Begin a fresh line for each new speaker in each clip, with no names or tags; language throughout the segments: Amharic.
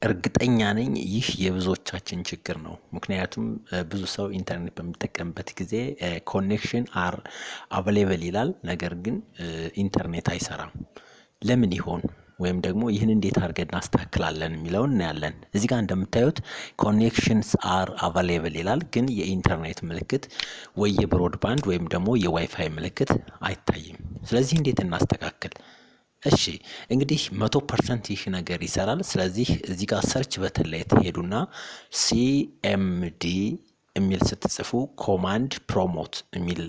እርግጠኛ ነኝ ይህ የብዙዎቻችን ችግር ነው። ምክንያቱም ብዙ ሰው ኢንተርኔት በሚጠቀምበት ጊዜ ኮኔክሽን አር አቬሌብል ይላል፣ ነገር ግን ኢንተርኔት አይሰራም። ለምን ይሆን? ወይም ደግሞ ይህን እንዴት አድርገን እናስተካክላለን የሚለውን እናያለን። እዚህ ጋር እንደምታዩት ኮኔክሽንስ አር አቬሌብል ይላል፣ ግን የኢንተርኔት ምልክት ወይ የብሮድባንድ ወይም ደግሞ የዋይፋይ ምልክት አይታይም። ስለዚህ እንዴት እናስተካክል? እሺ እንግዲህ 100% ይህ ነገር ይሰራል። ስለዚህ እዚህ ጋር ሰርች በተን ላይ ትሄዱና ሲኤምዲ የሚል ስትጽፉ ኮማንድ ፕሮሞት የሚል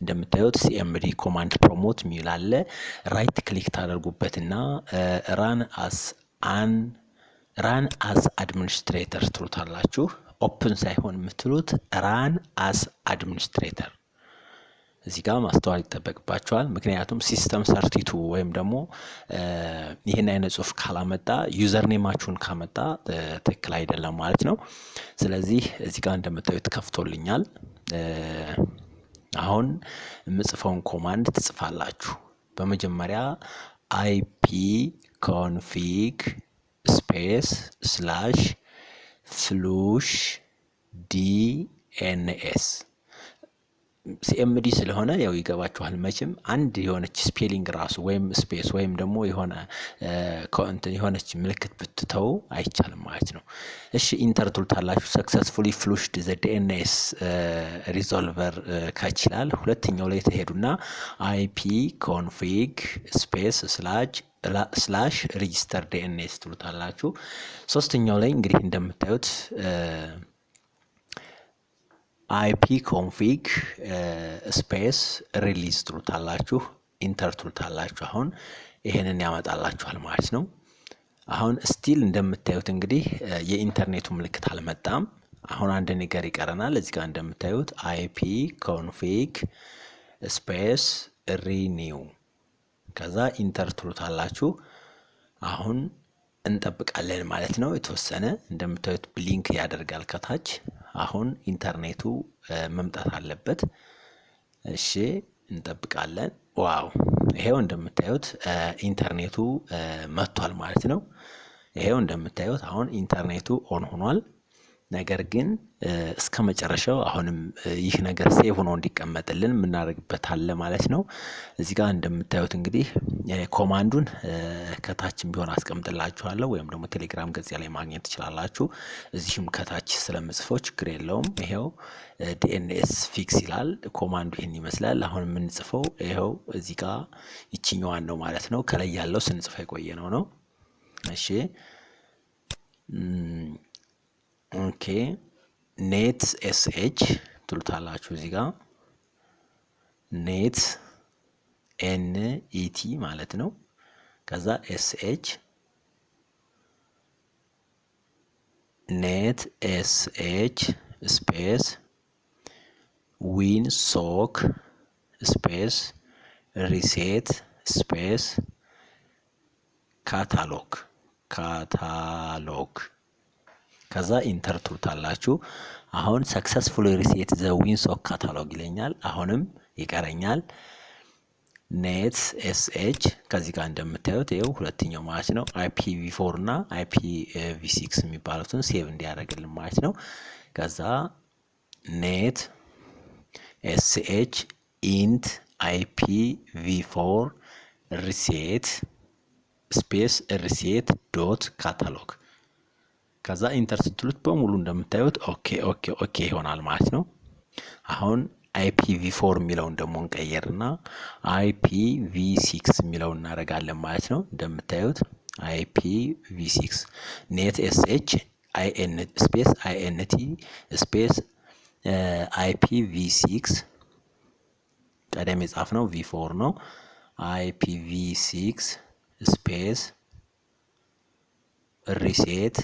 እንደምታዩት ሲኤምዲ ኮማንድ ፕሮሞት የሚል አለ። ራይት ክሊክ ታደርጉበትና ራን አስ አድሚኒስትሬተር ትሉታላችሁ። ኦፕን ሳይሆን የምትሉት ራን አስ አድሚኒስትሬተር እዚህ ጋር ማስተዋል ይጠበቅባቸዋል። ምክንያቱም ሲስተም ሰርቲቱ ወይም ደግሞ ይህን አይነት ጽሁፍ ካላመጣ ዩዘር ኔማችሁን ካመጣ ትክክል አይደለም ማለት ነው። ስለዚህ እዚህ ጋር እንደምታዩት ከፍቶልኛል። አሁን የምጽፈውን ኮማንድ ትጽፋላችሁ። በመጀመሪያ አይፒ ኮንፊግ ስፔስ ስላሽ ፍሉሽ ዲኤንኤስ ሲኤምዲ ስለሆነ ያው ይገባችኋል መቼም አንድ የሆነች ስፔሊንግ ራሱ ወይም ስፔስ ወይም ደግሞ የሆነ የሆነች ምልክት ብትተው አይቻልም ማለት ነው። እሺ ኢንተር ትሉታላችሁ። ሰክሰስፉሊ ፍሉሽድ ዘ ዲኤንኤስ ሪዞልቨር ካችላል። ሁለተኛው ላይ ተሄዱና አይፒ ኮንፊግ ስፔስ ስላሽ ሬጂስተር ዲኤንኤስ ትሉታላችሁ። ሶስተኛው ላይ እንግዲህ እንደምታዩት አይፒ ኮንፊግ ስፔስ ሪሊዝ ትሉታላችሁ። ኢንተር ትሉታላችሁ። አሁን ይሄንን ያመጣላችኋል ማለት ነው። አሁን ስቲል እንደምታዩት እንግዲህ የኢንተርኔቱ ምልክት አልመጣም። አሁን አንድ ነገር ይቀረናል። እዚህ ጋር እንደምታዩት አይፒ ኮንፊግ ስፔስ ሪኒው ከዛ ኢንተር ትሉታላችሁ። አሁን እንጠብቃለን ማለት ነው። የተወሰነ እንደምታዩት ብሊንክ ያደርጋል ከታች። አሁን ኢንተርኔቱ መምጣት አለበት። እሺ እንጠብቃለን። ዋው ይሄው እንደምታዩት ኢንተርኔቱ መጥቷል ማለት ነው። ይሄው እንደምታዩት አሁን ኢንተርኔቱ ኦን ሆኗል። ነገር ግን እስከ መጨረሻው አሁንም ይህ ነገር ሴቭ ሆኖ እንዲቀመጥልን የምናደርግበት አለ ማለት ነው። እዚህ ጋር እንደምታዩት እንግዲህ ኮማንዱን ከታችም ቢሆን አስቀምጥላችኋለሁ ወይም ደግሞ ቴሌግራም ገጽ ላይ ማግኘት ትችላላችሁ። እዚህም ከታች ስለምጽፈው ችግር የለውም። ይሄው ዲኤንኤስ ፊክስ ይላል። ኮማንዱ ይሄን ይመስላል። አሁን የምንጽፈው ይሄው እዚህ ጋር ይችኛዋን ነው ማለት ነው። ከላይ ያለው ስንጽፈው የቆየ ነው። እሺ ኦኬ ኔት ኤስኤች ትሉታላችሁ። እዚህ ጋር ኔት ኤንኢቲ ማለት ነው። ከዛ ኤስኤች ኔት ኤስኤች ስፔስ ዊን ሶክ ስፔስ ሪሴት ስፔስ ካታሎግ ከዛ ኢንተር ትሉታላችሁ። አሁን ሰክሰስፉሊ ሪሴት ዘ ዊንሶክ ካታሎግ ይለኛል። አሁንም ይቀረኛል ኔት ኤስኤች ከዚህ ጋር እንደምታዩት ይኸው ሁለተኛው ማለት ነው። IPv4 እና IPv6 የሚባሉትን ሴቭ እንዲያደርግልን ማለት ነው። ከዛ ኔት ኤስኤች ኢንት IPv4 ሪሴት ስፔስ ሪሴት ዶት ካታሎግ ከዛ ኢንተር ስትሉት በሙሉ እንደምታዩት ኦኬ ይሆናል ማለት ነው። አሁን IPv4 የሚለውን ደግሞ እንቀየርና IPv6 የሚለውን እናደርጋለን ማለት ነው። እንደምታዩት IPv6 ኔት ኤስኤች ስፔስ INT ስፔስ IPv6 ቀደም የጻፍነው v4 ነው። IPv6 ስፔስ ሪሴት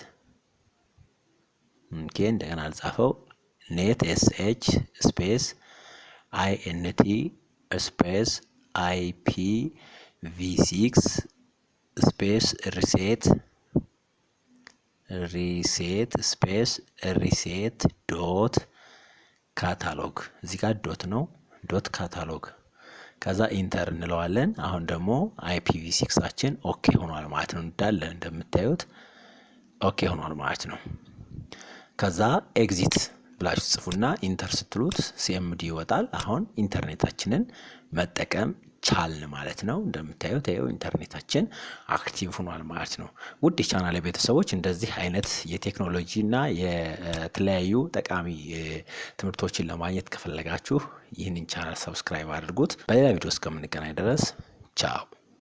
እንደገና አልጻፈው ኔት ኤስኤች ስፔስ INT ስፔስ IPv6 ስፔስ ሪሴት ስፔስ ሪሴት ዶት ካታሎግ እዚህ ጋር ዶት ነው ዶት ካታሎግ ከዛ ኢንተር እንለዋለን። አሁን ደግሞ IPv6 ኦኬ ሆኗል ማለት ነው። እንዳለ እንደምታዩት ኦኬ ሆኗል ማለት ነው። ከዛ ኤግዚት ብላችሁ ጽፉና ኢንተር ስትሉት ሲኤምዲ ይወጣል። አሁን ኢንተርኔታችንን መጠቀም ቻልን ማለት ነው። እንደምታዩት ይኸው ኢንተርኔታችን አክቲቭ ሆኗል ማለት ነው። ውድ የቻናሌ ቤተሰቦች እንደዚህ አይነት የቴክኖሎጂ እና የተለያዩ ጠቃሚ ትምህርቶችን ለማግኘት ከፈለጋችሁ ይህንን ቻናል ሰብስክራይብ አድርጉት። በሌላ ቪዲዮ እስከምንገናኝ ድረስ ቻው።